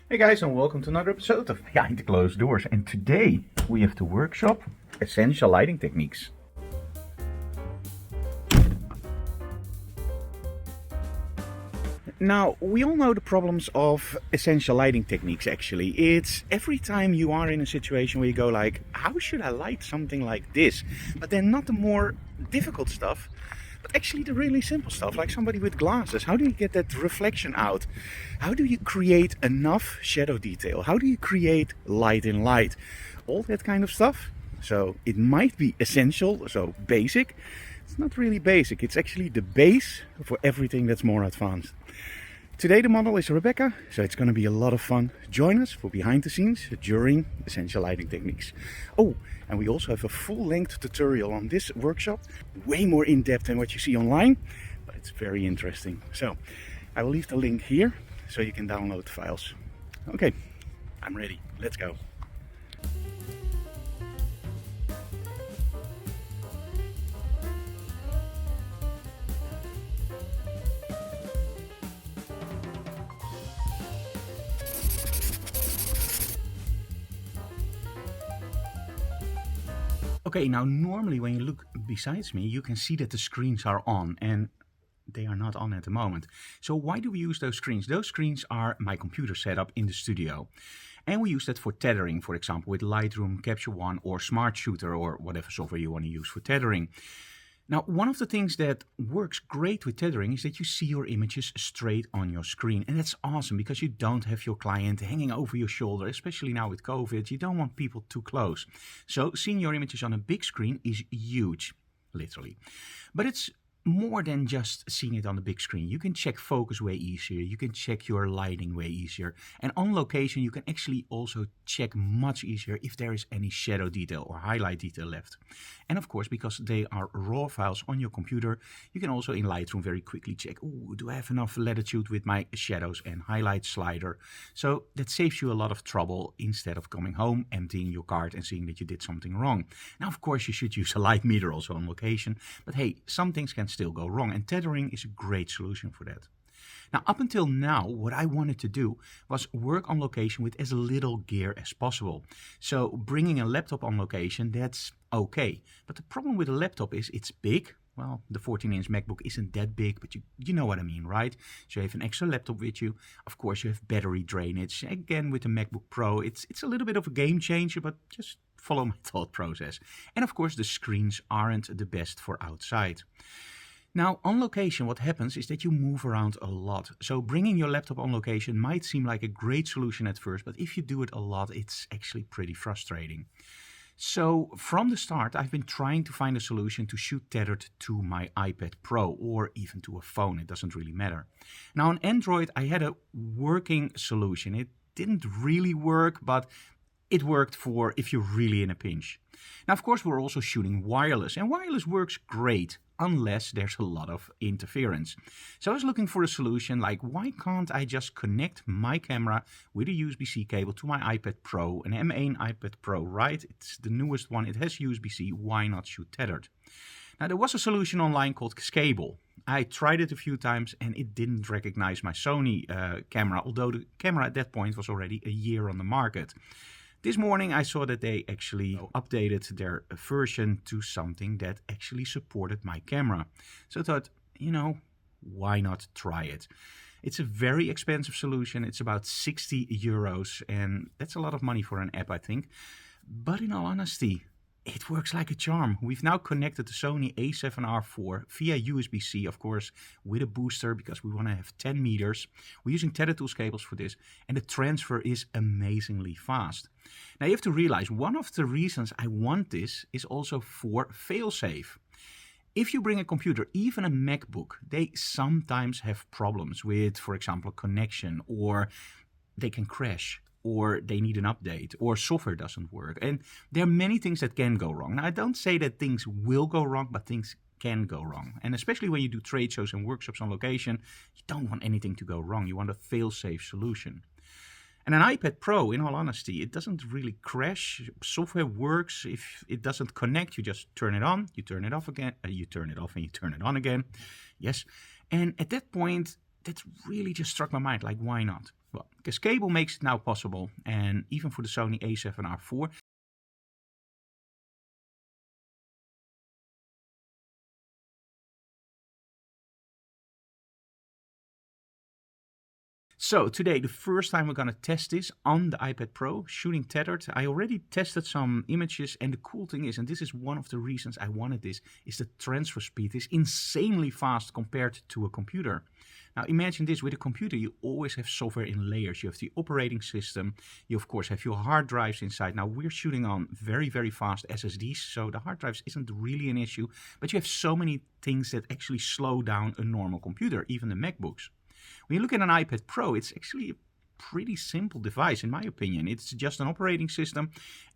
Hey guys, and welcome to another episode of Behind the Closed Doors. And today we have the workshop Essential Lighting Techniques. Now, we all know the problems of essential lighting techniques actually. It's every time you are in a situation where you go like, how should I light something like this? But then not the more difficult stuff, but actually the really simple stuff, like somebody with glasses. How do you get that reflection out? How do you create enough shadow detail? How do you create light in light? All that kind of stuff. So it might be essential, so basic. It's not really basic, it's actually the base for everything that's more advanced. Today the model is Rebecca, so it's going to be a lot of fun. Join us for behind the scenes during Essential Lighting Techniques. Oh, and we also have a full-length tutorial on this workshop, way more in-depth than what you see online, but it's very interesting. So I will leave the link here so you can download the files. Okay, I'm ready, let's go. Okay, now normally when you look besides me, you can see that the screens are on, and they are not on at the moment. So why do we use those screens? Those screens are my computer setup in the studio. And we use that for tethering, for example, with Lightroom, Capture One, or Smart Shooter, or whatever software you want to use for tethering. Now, one of the things that works great with tethering is that you see your images straight on your screen. And that's awesome because you don't have your client hanging over your shoulder, especially now with COVID. You don't want people too close. So seeing your images on a big screen is huge, literally. But it's more than just seeing it on the big screen. You can check focus way easier. You can check your lighting way easier. And on location, you can actually also check much easier if there is any shadow detail or highlight detail left. And of course, because they are raw files on your computer, you can also in Lightroom very quickly check, oh, do I have enough latitude with my shadows and highlight slider? So that saves you a lot of trouble instead of coming home, emptying your card and seeing that you did something wrong. Now, of course, you should use a light meter also on location, but hey, some things can still go wrong, and tethering is a great solution for that. Now, up until now, what I wanted to do was work on location with as little gear as possible. So bringing a laptop on location, that's okay. But the problem with a laptop is it's big. Well, the 14-inch MacBook isn't that big, but you know what I mean, right? So you have an extra laptop with you. Of course, you have battery drainage. Again, with the MacBook Pro, it's a little bit of a game changer, but just follow my thought process. And of course, the screens aren't the best for outside. Now, on location, what happens is that you move around a lot. So bringing your laptop on location might seem like a great solution at first, but if you do it a lot, it's actually pretty frustrating. So from the start, I've been trying to find a solution to shoot tethered to my iPad Pro or even to a phone. It doesn't really matter. Now on Android, I had a working solution. It didn't really work, but it worked for if you're really in a pinch. Now, of course, we're also shooting wireless, and wireless works great unless there's a lot of interference. So I was looking for a solution like, why can't I just connect my camera with a USB-C cable to my iPad Pro, an M1 iPad Pro, right? It's the newest one, it has USB-C, why not shoot tethered? Now, there was a solution online called Cascable. I tried it a few times and it didn't recognize my Sony camera, although the camera at that point was already a year on the market. This morning I saw that they actually updated their version to something that actually supported my camera. So I thought, why not try it? It's a very expensive solution. It's about 60 euros, and that's a lot of money for an app, I think. But in all honesty, it works like a charm. We've now connected the Sony a7R IV via USB-C, of course, with a booster because we want to have 10 meters. We're using Tether Tools cables for this, and the transfer is amazingly fast. Now you have to realize one of the reasons I want this is also for fail-safe. If you bring a computer, even a MacBook, they sometimes have problems with, for example, connection, or they can crash, or they need an update, or software doesn't work. And there are many things that can go wrong. Now, I don't say that things will go wrong, but things can go wrong. And especially when you do trade shows and workshops on location, you don't want anything to go wrong. You want a fail-safe solution. And an iPad Pro, in all honesty, it doesn't really crash. Software works. If it doesn't connect, you just turn it on, you turn it off again, you turn it off and you turn it on again. Yes. And at that point, that really just struck my mind, like why not? Well, Cascable makes it now possible, and even for the Sony a7R IV. So today, the first time we're going to test this on the iPad Pro, shooting tethered. I already tested some images, and the cool thing is, and this is one of the reasons I wanted this, is the transfer speed is insanely fast compared to a computer. Now imagine this, with a computer you always have software in layers. You have the operating system, you of course have your hard drives inside. Now we're shooting on very, very fast SSDs, so the hard drives isn't really an issue, but you have so many things that actually slow down a normal computer, even the MacBooks. When you look at an iPad Pro, it's actually a pretty simple device in my opinion. It's just an operating system,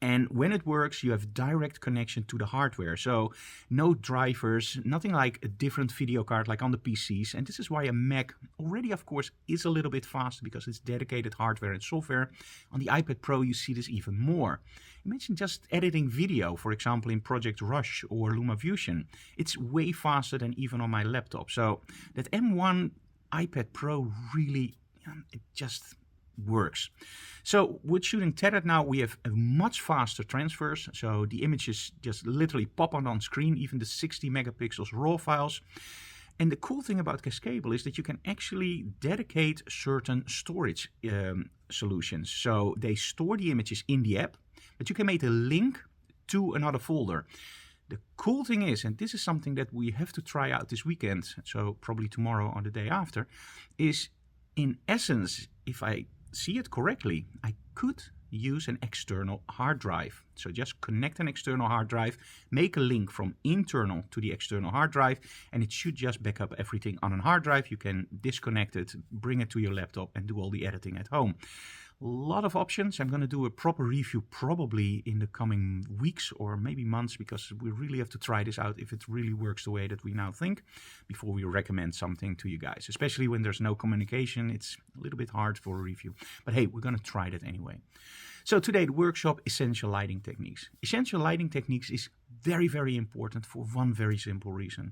and when it works you have direct connection to the hardware. So no drivers, nothing like a different video card like on the PCs. And this is why a Mac already of course is a little bit faster, because it's dedicated hardware and software. On the iPad Pro you see this even more. Imagine just editing video, for example in Project Rush or LumaFusion. It's way faster than even on my laptop. So that M1 iPad Pro really, it just works. So with shooting tethered now, we have a much faster transfers. So the images just literally pop on screen, even the 60 megapixels RAW files. And the cool thing about Cascable is that you can actually dedicate certain storage solutions. So they store the images in the app, but you can make a link to another folder. The cool thing is, and this is something that we have to try out this weekend, so probably tomorrow or the day after, is in essence, if I see it correctly, I could use an external hard drive. So just connect an external hard drive, make a link from internal to the external hard drive, and it should just back up everything on a hard drive. You can disconnect it, bring it to your laptop, and do all the editing at home. A lot of options. I'm going to do a proper review probably in the coming weeks or maybe months, because we really have to try this out if it really works the way that we now think before we recommend something to you guys. Especially when there's no communication, it's a little bit hard for a review. But hey, we're going to try that anyway. So today the workshop, Essential Lighting Techniques. Essential Lighting Techniques is very, very important for one very simple reason.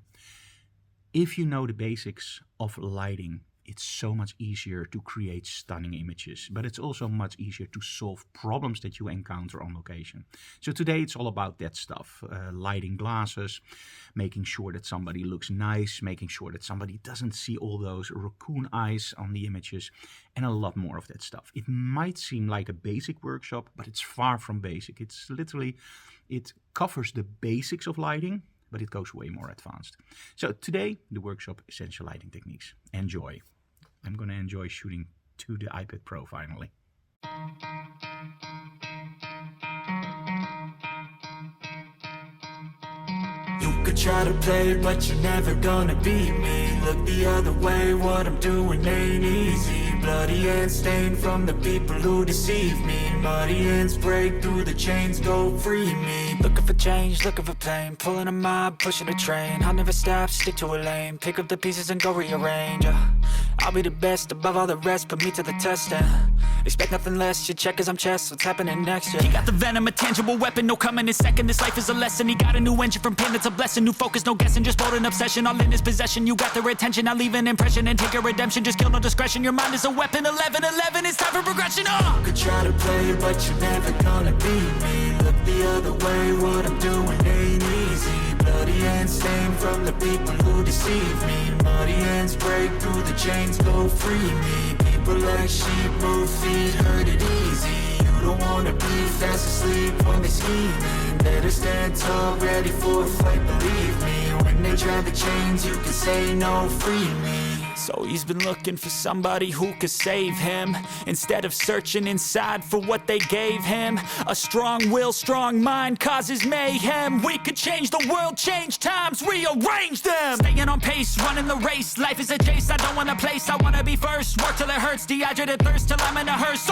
If you know the basics of lighting, it's so much easier to create stunning images, but it's also much easier to solve problems that you encounter on location. So today it's all about that stuff, lighting glasses, making sure that somebody looks nice, making sure that somebody doesn't see all those raccoon eyes on the images, and a lot more of that stuff. It might seem like a basic workshop, but it's far from basic. It's literally, it covers the basics of lighting, but it goes way more advanced. So today, the workshop, Essential Lighting Techniques. Enjoy. I'm going to enjoy shooting to the iPad Pro finally. You could try to play, but you're never gonna beat me. Look the other way, what I'm doing ain't easy. Bloody hands stained from the people who deceive me. Muddy hands break through the chains, go free me. Looking for change, looking for pain. Pulling a mob, pushing a train. I'll never stop, stick to a lane. Pick up the pieces and go rearrange. I'll be the best above all the rest, put me to the test and expect nothing less, your check as I'm chess, what's happening next, yeah. He got the venom, a tangible weapon, no coming in second. This life is a lesson, he got a new engine from pain, it's a blessing. New focus, no guessing, just bold and obsession. All in his possession, you got their attention. I'll leave an impression and take a redemption. Just kill, no discretion, your mind is a weapon. 11-11, it's time for progression, You could try to play, but you're never gonna beat me. Look the other way, what I'm doing ain't easy. Bloody hands stained from the people who deceive me. Muddy hands break through the chains, go free me. People like sheep move feet, hurt it easy. You don't wanna be fast asleep when they're scheming. Better stand tall, ready for a fight, believe me. When they drag the chains, you can say no, free me. So he's been looking for somebody who could save him, instead of searching inside for what they gave him. A strong will, strong mind causes mayhem. We could change the world, change times, rearrange them. Staying on pace, running the race. Life is a chase, I don't want a place, I wanna be first. Work till it hurts, dehydrated thirst till I'm in a hearse.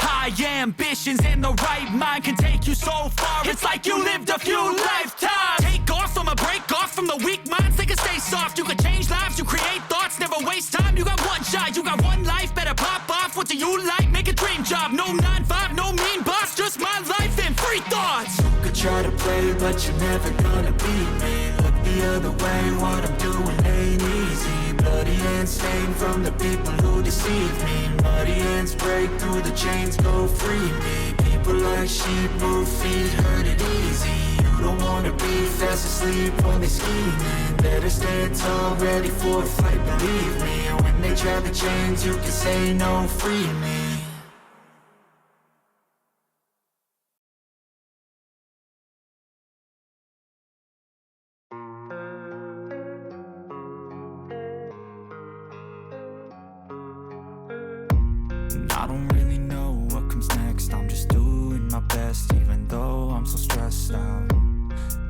High ambitions and the right mind can take you so far. It's like you lived a few lifetimes. Take off from a break off from the weak minds. They can stay soft. You can change lives. You create thoughts. Never waste time. You got one shot. You got one life. Better pop off. What do you like? Make a dream job. No 9-5. No mean boss. Just my life and free thoughts. You could try to play, but you're never gonna beat me. Look the other way. What I'm doing ain't easy. Bloody hands stained from the people who deceive me. Muddy hands break through the chains, go free me. People like sheep move feet, hurt it easy. You don't wanna be fast asleep when they scheming. Better stand tall, ready for a fight, believe me. When they try the chains, you can say no, free me. I don't really know what comes next. I'm just doing my best, even though I'm so stressed out.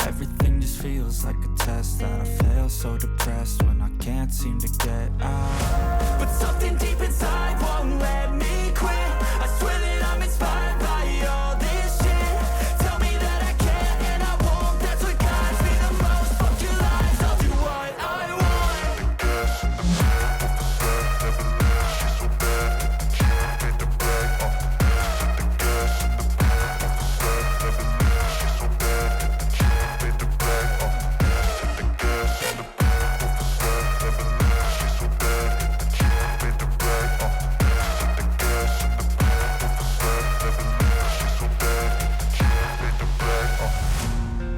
Everything just feels like a test that I fail, so depressed when I can't seem to get out. But something deep inside won't let me quit. I swear that I'm inspired by all this shit. Tell me that I can't and I won't. That's what guides me the most. Fuck your lies, I'll do what I want. The gas in the back of the set never leaves you so bad that the can't beat the brag. The gas in the back of the set never leaves you so bad that the can't beat the brag. The gas in the back of the set never leaves you so bad that the can't beat the brag. The gas in the back of the set never leaves you so bad that the can't beat the brag.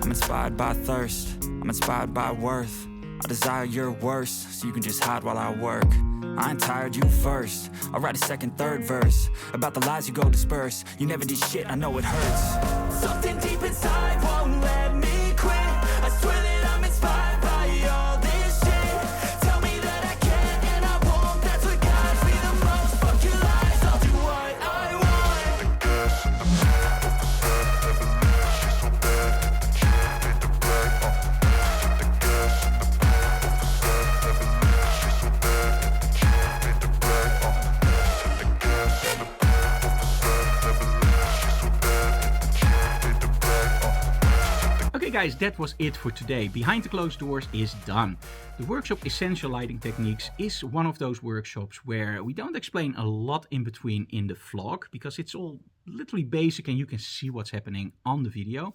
I'm inspired by thirst, I'm inspired by worth. I desire your worst, so you can just hide while I work. I ain't tired, you first. I'll write a second, third verse about the lies you go disperse. You never did shit, I know it hurts. Something deep inside won't let me quit. I swear that I'm inspired by all this shit. Tell me that I can't and I won't. That's what guides me the most. Fuck your lies, I'll do what I want. The gas in the back of the set never leaves you so bad that the can't beat the brag. The gas in the back of the set never leaves you so bad that the can't beat the brag. The gas in the back of the set never leaves you so bad that the can't beat the brag. Okay guys, that was it for today. Behind the closed doors is done. The workshop Essential Lighting Techniques is one of those workshops where we don't explain a lot in between in the vlog because it's all literally basic and you can see what's happening on the video.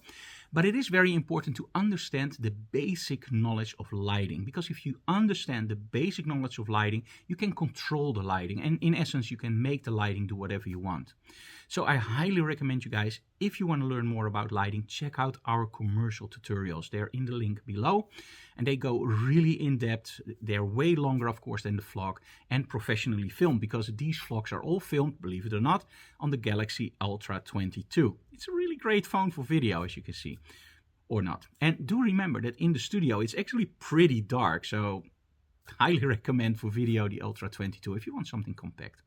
But it is very important to understand the basic knowledge of lighting, because if you understand the basic knowledge of lighting, you can control the lighting, and in essence you can make the lighting do whatever you want. So I highly recommend you guys, if you want to learn more about lighting, check out our commercial tutorials. They're in the link below and they go really in depth. They're way longer of course than the vlog and professionally filmed, because these vlogs are all filmed, believe it or not, on the Galaxy Ultra 22. It's a really great phone for video, as you can see, or not. And do remember that in the studio it's actually pretty dark, so highly recommend for video the Ultra 22 if you want something compact.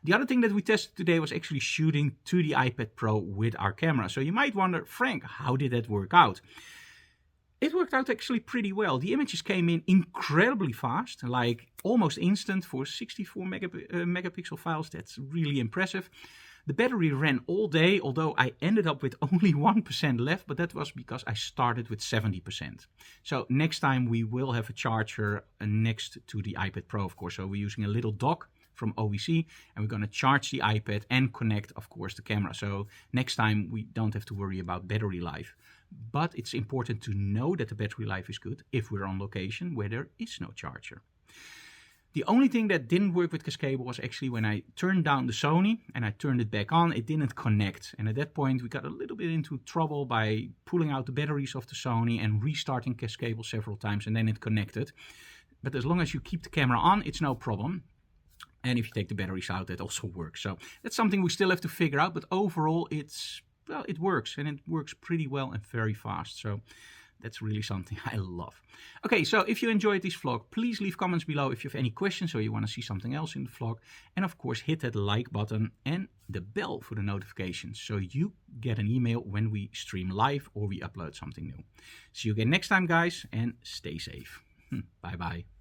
The other thing that we tested today was actually shooting to the iPad Pro with our camera. So you might wonder, Frank, how did that work out? It worked out actually pretty well. The images came in incredibly fast, like almost instant for 64 megapixel files. That's really impressive. The battery ran all day, although I ended up with only 1% left, but that was because I started with 70%. So next time we will have a charger next to the iPad Pro, of course. So we're using a little dock from OVC and we're going to charge the iPad and connect, of course, the camera. So next time we don't have to worry about battery life. But it's important to know that the battery life is good if we're on location where there is no charger. The only thing that didn't work with Cascable was actually when I turned down the Sony and I turned it back on, it didn't connect. And at that point we got a little bit into trouble by pulling out the batteries of the Sony and restarting Cascable several times, and then it connected. But as long as you keep the camera on, it's no problem. And if you take the batteries out, that also works. So that's something we still have to figure out, but overall it works, and it works pretty well and very fast. So that's really something I love. Okay, so if you enjoyed this vlog, please leave comments below if you have any questions or you want to see something else in the vlog. And of course, hit that like button and the bell for the notifications so you get an email when we stream live or we upload something new. See you again next time, guys, and stay safe. Bye-bye.